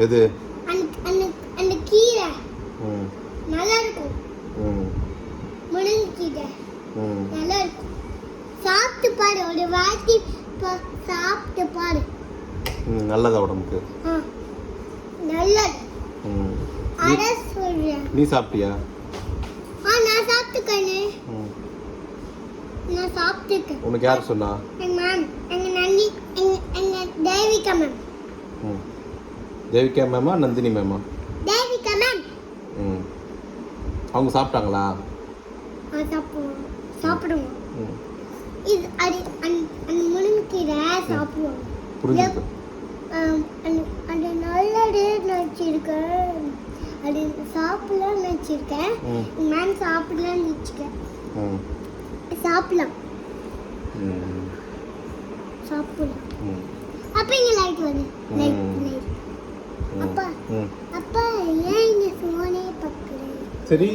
எது? அந்த கீரை நல்லா இருக்கும். முருங்கைக்கீரை நல்லா இருக்கும். சாப்பிட்டு பாரு, ஒரு வாட்டி சாப்பிட்டு பாரு. நல்லதா உடம்புக்கு? நல்லது. அட சொல்றேன். நீ சாப்பிட்டியா? நான் சாப்பிட்டுக்கேன். நான் சாப்பிட்டுக்கேன். உனக்கு யார் சொன்னா? எங்க மேம், எங்க நந்தி, எங்க தேவிகா மேம். தேவிகா மேமா நந்தினி மேமா? தேவிகா மேம். அவங்க சாப்பிட்டாங்களா? சாப்பிடுவோம். இது அந்த முருங்கைக்கீரை சாப்பிடுவோம். புரிஞ்சுது. அது நல்லது நினச்சிருக்கேன். அது சாப்பிடலாம் நினச்சிருக்கேன். மேம் சாப்பிடலாம் நினச்சிருக்கேன். சாப்பிடலாம். அப்பா இங்க லைட் வருது. லைட். அப்பா ஏன் இங்க ஃபோனே பார்க்குறேன்? சரி